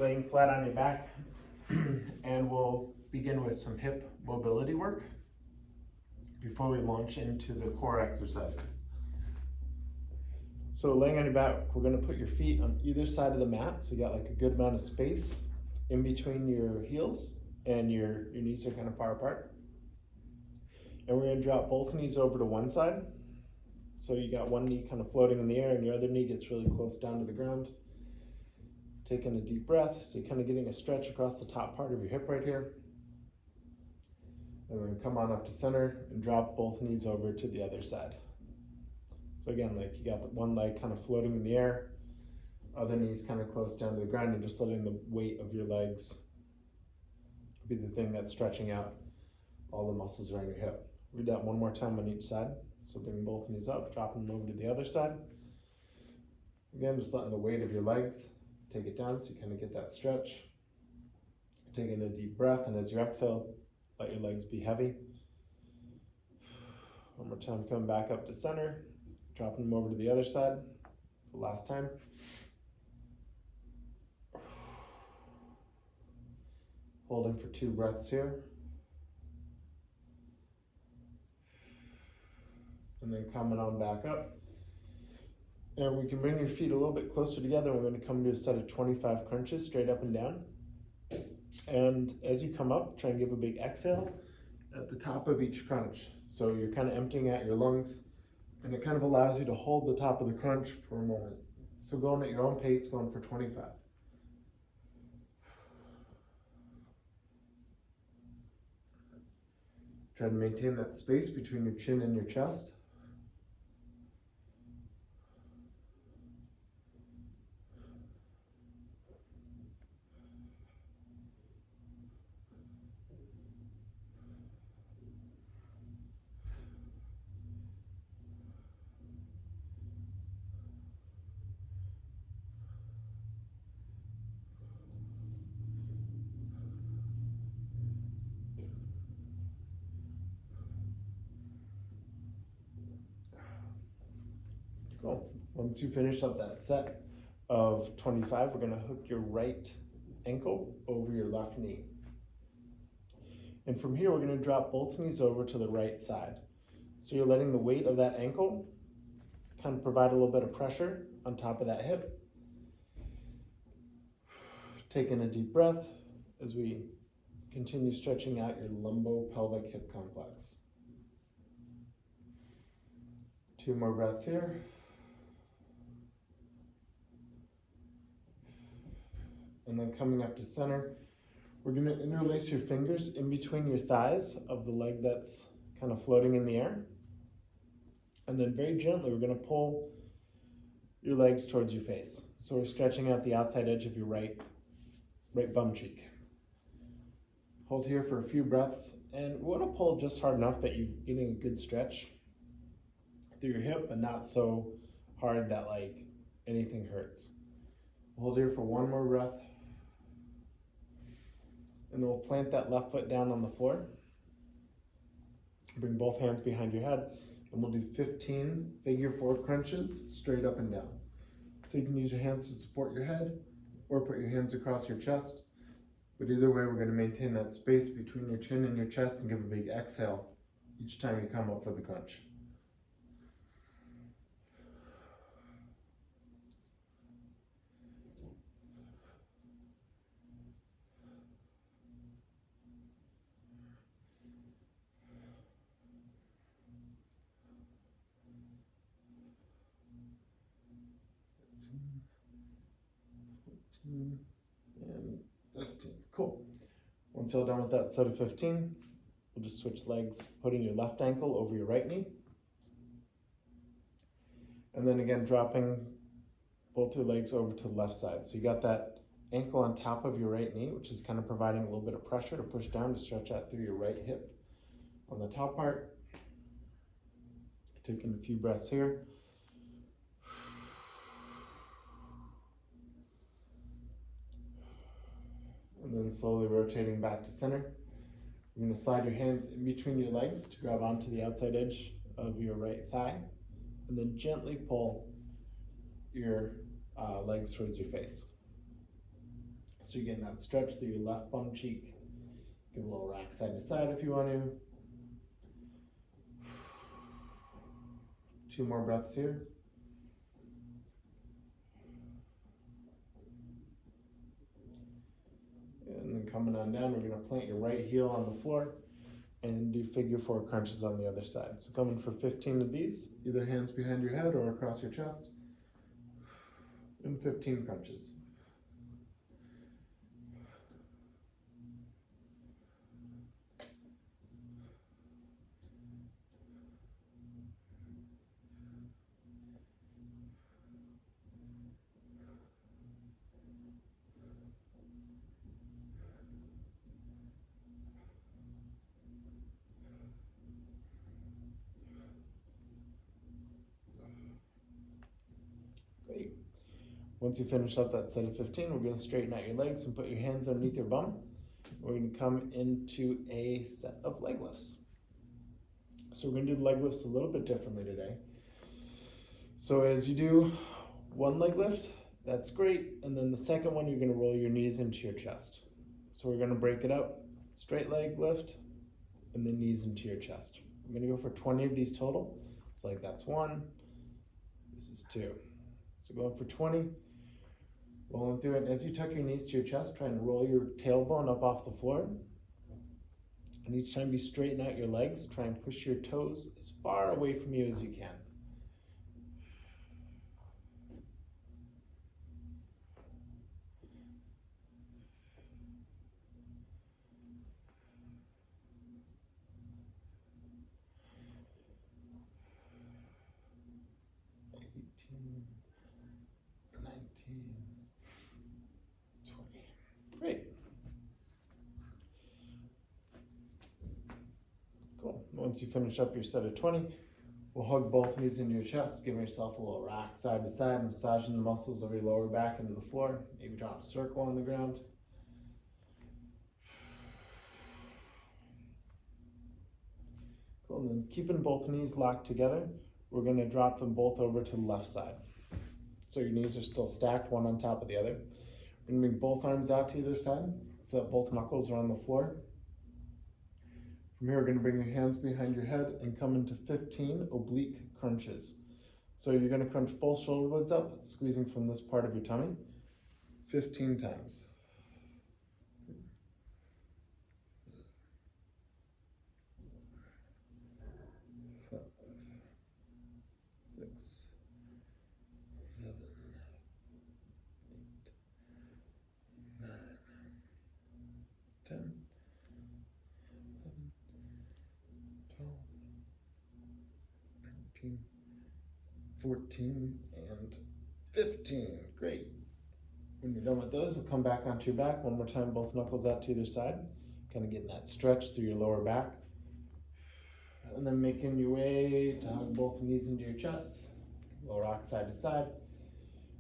laying flat on your back, and we'll begin with some hip mobility work before we launch into the core exercises. So laying on your back, we're gonna put your feet on either side of the mat, so you got like a good amount of space in between your heels, and your knees are kind of far apart. And we're gonna drop both knees over to one side. So you got one knee kind of floating in the air and your other knee gets really close down to the ground. Taking a deep breath, so you're kind of getting a stretch across the top part of your hip right here. And we're gonna come on up to center and drop both knees over to the other side. So again, like you got the one leg kind of floating in the air, other knees kind of close down to the ground, and just letting the weight of your legs be the thing that's stretching out all the muscles around your hip. We do that one more time on each side. So bring both knees up, dropping them over to the other side. Again, just letting the weight of your legs take it down so you kind of get that stretch. Taking a deep breath, and as you exhale, let your legs be heavy. One more time, coming back up to center, dropping them over to the other side. The last time. Holding for 2 breaths here. And then coming on back up. And we can bring your feet a little bit closer together. We're going to come to a set of 25 crunches straight up and down. And as you come up, try and give a big exhale at the top of each crunch. So you're kind of emptying out your lungs, and it kind of allows you to hold the top of the crunch for a moment. So going at your own pace, going for 25. Try to maintain that space between your chin and your chest. Cool. Once you finish up that set of 25, we're gonna hook your right ankle over your left knee. And from here, we're gonna drop both knees over to the right side. So you're letting the weight of that ankle kind of provide a little bit of pressure on top of that hip. Taking a deep breath as we continue stretching out your lumbo-pelvic hip complex. 2 more breaths here. And then coming up to center, we're gonna interlace your fingers in between your thighs of the leg that's kind of floating in the air. And then very gently, we're gonna pull your legs towards your face. So we're stretching out the outside edge of your right bum cheek. Hold here for a few breaths, and we wanna pull just hard enough that you're getting a good stretch through your hip, but not so hard that like anything hurts. Hold here for 1 more breath. And then we'll plant that left foot down on the floor. Bring both hands behind your head, and we'll do 15 figure 4 crunches straight up and down. So you can use your hands to support your head or put your hands across your chest. But either way, we're going to maintain that space between your chin and your chest and give a big exhale each time you come up for the crunch. And 15. Cool. Once you're done with that set of 15, we'll just switch legs, putting your left ankle over your right knee. And then again, dropping both your legs over to the left side. So you got that ankle on top of your right knee, which is kind of providing a little bit of pressure to push down to stretch out through your right hip on the top part. Taking a few breaths here. And then slowly rotating back to center. You're going to slide your hands in between your legs to grab onto the outside edge of your right thigh, and then gently pull your legs towards your face. So you're getting that stretch through your left bum cheek. Give a little rack side to side if you want to. 2 more breaths here. And then coming on down, we're going to plant your right heel on the floor and do figure 4 crunches on the other side. So coming for 15 of these, either hands behind your head or across your chest, and 15 crunches. Great. Once you finish up that set of 15, we're going to straighten out your legs and put your hands underneath your bum. We're going to come into a set of leg lifts. So we're going to do the leg lifts a little bit differently today. So as you do one leg lift, that's great. And then the second one, you're going to roll your knees into your chest. So we're going to break it up, straight leg lift, and then knees into your chest. We're going to go for 20 of these total. It's like that's 1, this is 2. So going for 20, rolling through it. As you tuck your knees to your chest, try and roll your tailbone up off the floor. And each time you straighten out your legs, try and push your toes as far away from you as you can. Great. Cool. Once you finish up your set of 20, we'll hug both knees into your chest, giving yourself a little rock side to side, massaging the muscles of your lower back into the floor, maybe drawing a circle on the ground. Cool. And then keeping both knees locked together, we're going to drop them both over to the left side. So your knees are still stacked, one on top of the other. We're going to bring both arms out to either side so that both knuckles are on the floor. From here, we're going to bring your hands behind your head and come into 15 oblique crunches. So you're going to crunch both shoulder blades up, squeezing from this part of your tummy 15 times. 5, 6, 7, 8, 9, 10, 11, 12, 13, 14, and 15. Great. When you're done with those, we'll come back onto your back. One more time, both knuckles out to either side. Kind of getting that stretch through your lower back. And then making your way to hug both knees into your chest. Low rock side to side.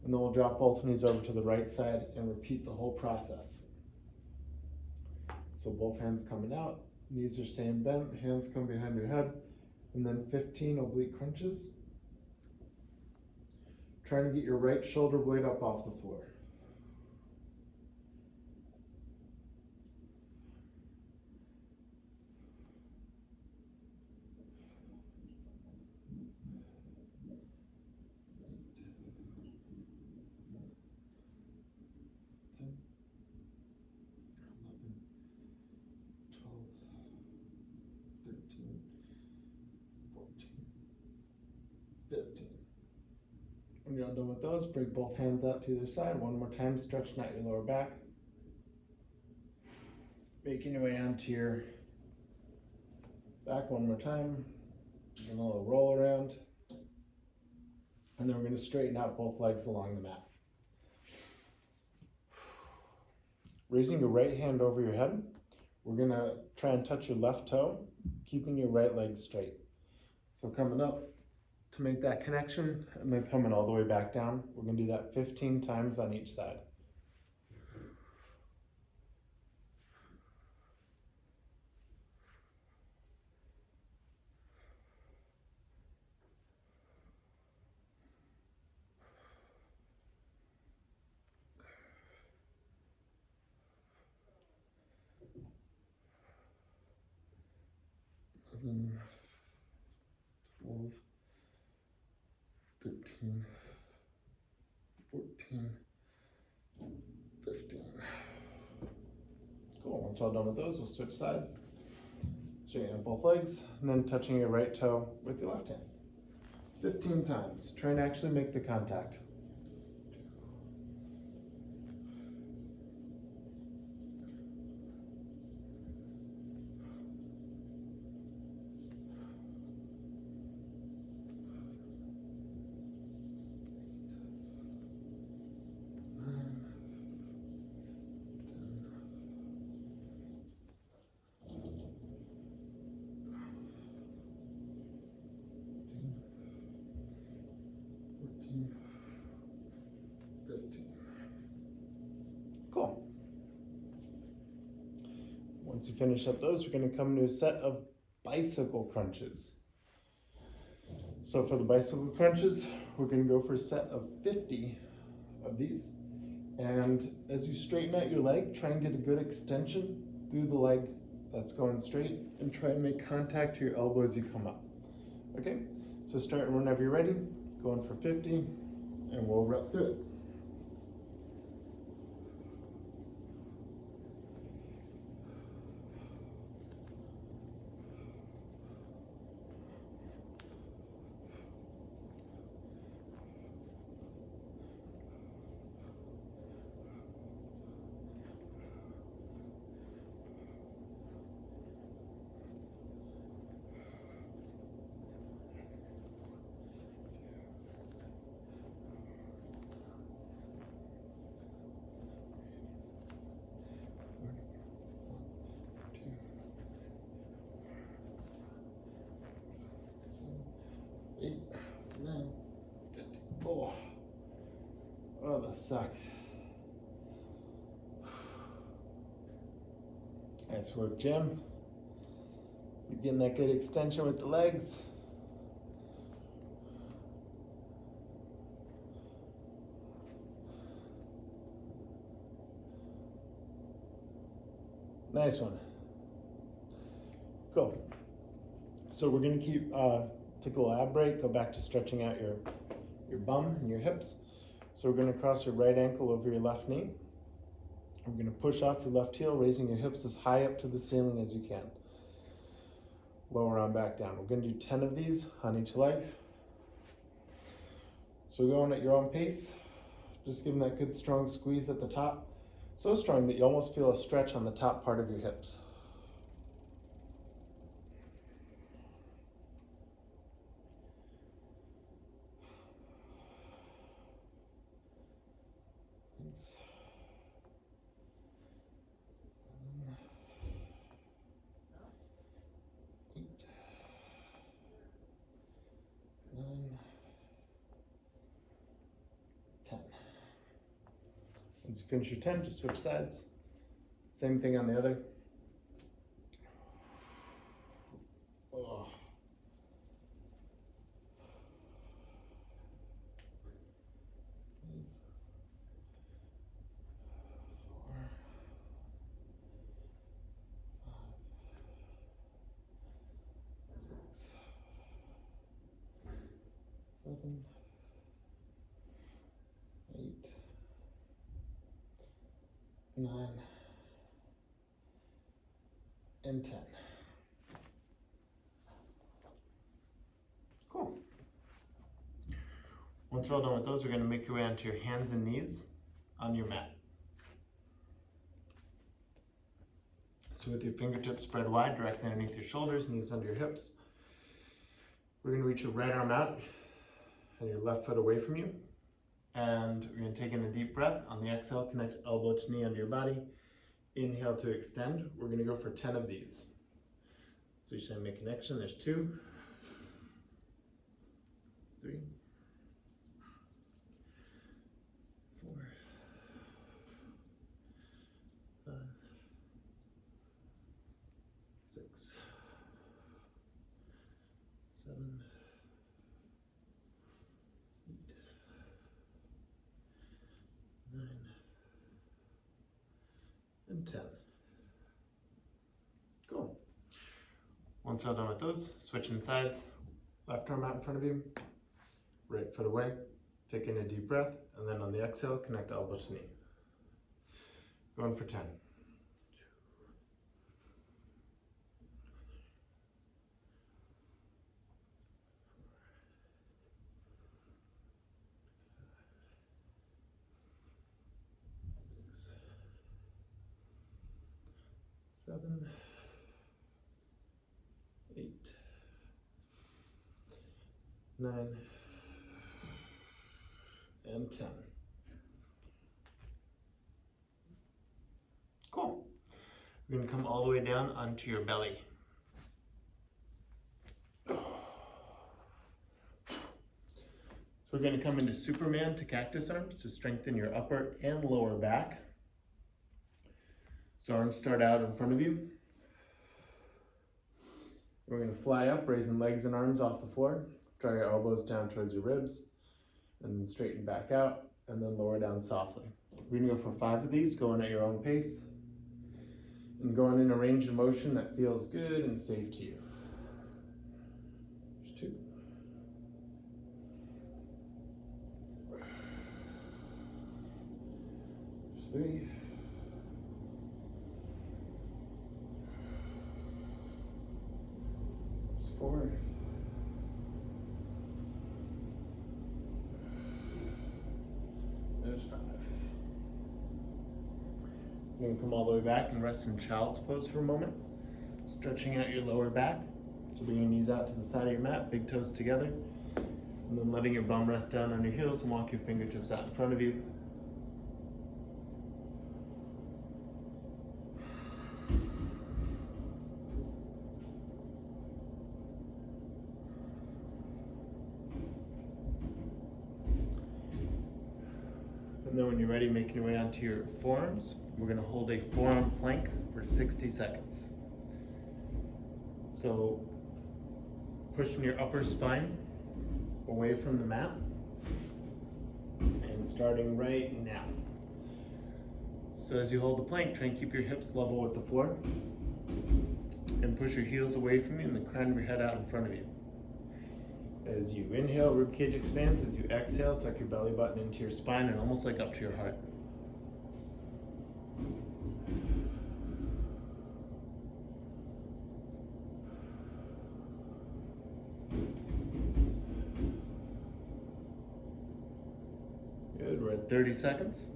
And then we'll drop both knees over to the right side and repeat the whole process. So both hands coming out, knees are staying bent, hands come behind your head, and then 15 oblique crunches. Trying to get your right shoulder blade up off the floor. When you're all done with those, bring both hands out to either side. One more time, stretching out your lower back. Making your way onto your back one more time. Give a little roll around. And then we're going to straighten out both legs along the mat. Raising your right hand over your head, we're going to try and touch your left toe, keeping your right leg straight. So coming up to make that connection, and then coming all the way back down. We're going to do that 15 times on each side. 11, 12, 13, 14, 15. Cool, once we're all done with those, we'll switch sides. Straighten out both legs, and then touching your right toe with your left hands. 15 times. Try and actually make the contact. Cool. Once you finish up those, we're going to come to a set of bicycle crunches. So for the bicycle crunches, we're going to go for a set of 50 of these. And as you straighten out your leg, try and get a good extension through the leg that's going straight, and try and make contact to your elbow as you come up. Okay? So start whenever you're ready, going for 50, and we'll rep through it. Oh, that suck. Nice work, Jim. You're getting that good extension with the legs. Nice one. Cool. So we're gonna keep, take a little ab break, go back to stretching out your bum and your hips. So we're going to cross your right ankle over your left knee. We're going to push off your left heel, raising your hips as high up to the ceiling as you can. Lower arm back down. We're going to do 10 of these on each leg. So we're going at your own pace. Just give them that good strong squeeze at the top. So strong that you almost feel a stretch on the top part of your hips. Once you finish your 10, just switch sides. Same thing on the other. Oh. 7, 8, 9, and 10. Cool. Once we're all done with those, we're going to make your way onto your hands and knees on your mat. So with your fingertips spread wide, directly underneath your shoulders, knees under your hips, we're going to reach your right arm out and your left foot away from you. And we're going to take in a deep breath. On the exhale, connect elbow to knee under your body. Inhale to extend. We're going to go for 10 of these. So you should make a connection. There's 2, 3, 4, 5, 6, 7, 8, 9, and 10. Once you're done with those, switching sides. Left arm out in front of you, right foot away. Taking a deep breath, and then on the exhale, connect elbow to knee. Going for 10. 7, 8, 9, and 10. Cool. We're going to come all the way down onto your belly. So we're going to come into Superman to cactus arms to strengthen your upper and lower back. So arms start out in front of you. We're going to fly up, raising legs and arms off the floor. Draw your elbows down towards your ribs, and then straighten back out, and then lower down softly. We're going to go for 5 of these, going at your own pace, and going in a range of motion that feels good and safe to you. There's 2. There's 3. There's 4. There's 5. You're going to come all the way back and rest in child's pose for a moment. Stretching out your lower back. So bring your knees out to the side of your mat, big toes together. And then letting your bum rest down on your heels and walk your fingertips out in front of you. And then when you're ready, making your way onto your forearms, we're going to hold a forearm plank for 60 seconds. So pushing your upper spine away from the mat and starting right now. So as you hold the plank, try and keep your hips level with the floor and push your heels away from you and the crown of your head out in front of you. As you inhale, ribcage expands. As you exhale, tuck your belly button into your spine and almost like up to your heart. Good, we're at 30 seconds.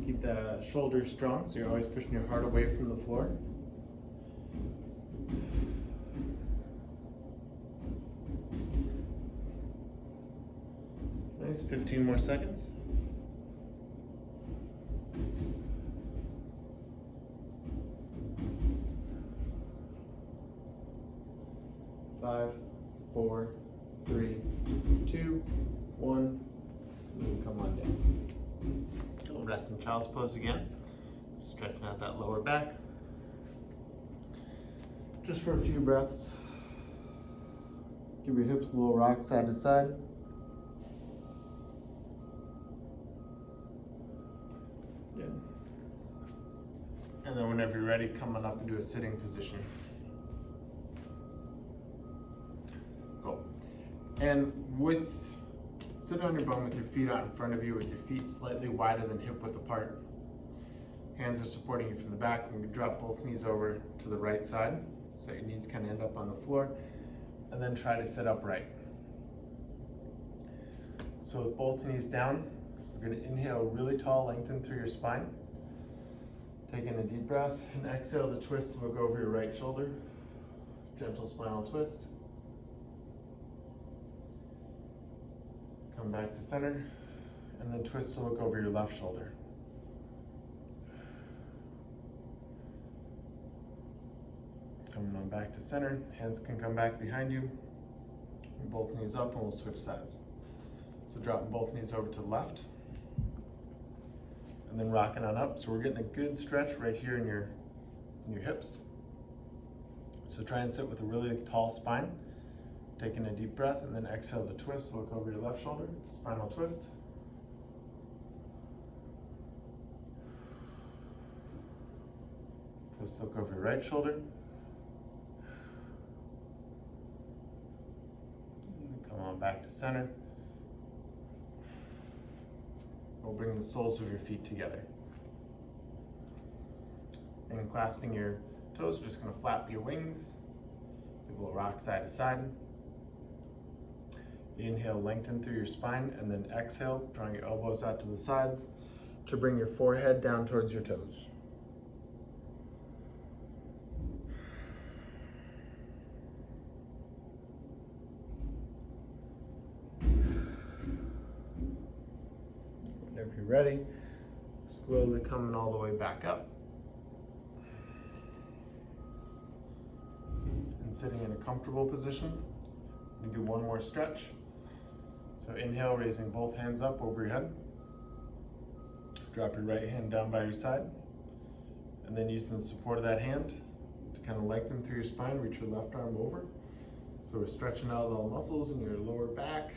Keep the shoulders strong, so you're always pushing your heart away from the floor. Nice, 15 more seconds. 5, 4, 3, 2, 1. And come on down. We'll rest in child's pose again. Just stretching out that lower back. Just for a few breaths. Give your hips a little rock side to side. Good. And then whenever you're ready, come on up into a sitting position. Cool. And with sit on your bum with your feet out in front of you, with your feet slightly wider than hip width apart. Hands are supporting you from the back. We can drop both knees over to the right side, so your knees kind of end up on the floor, and then try to sit upright. So with both knees down, we're going to inhale really tall, lengthen through your spine. Taking a deep breath, and exhale to twist to look over your right shoulder. Gentle spinal twist. Come back to center, and then twist to look over your left shoulder. Coming on back to center, hands can come back behind you. Both knees up, and we'll switch sides. So dropping both knees over to the left, and then rocking on up. So we're getting a good stretch right here in your hips. So try and sit with a really tall spine. Taking a deep breath, and then exhale to twist, look over your left shoulder, spinal twist. Just look over your right shoulder. And come on back to center. We'll bring the soles of your feet together. And clasping your toes, we're just gonna flap your wings. Give a little rock side to side. Inhale, lengthen through your spine, and then exhale, drawing your elbows out to the sides to bring your forehead down towards your toes. Whenever you're ready, slowly coming all the way back up. And sitting in a comfortable position. We do one more stretch. So inhale, raising both hands up over your head. Drop your right hand down by your side. And then using the support of that hand to kind of lengthen through your spine, reach your left arm over. So we're stretching out all the muscles in your lower back,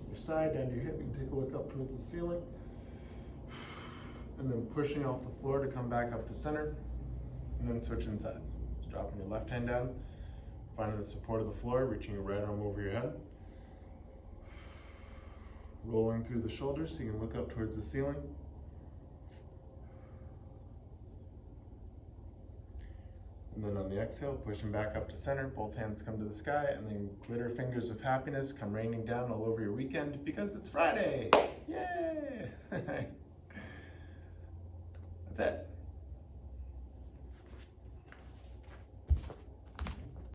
your side, down to your hip. You can take a look up towards the ceiling. And then pushing off the floor to come back up to center. And then switching sides. Just dropping your left hand down, finding the support of the floor, reaching your right arm over your head. Rolling through the shoulders so you can look up towards the ceiling. And then on the exhale, pushing back up to center, both hands come to the sky, and then glitter fingers of happiness come raining down all over your weekend because it's Friday. Yay! That's it.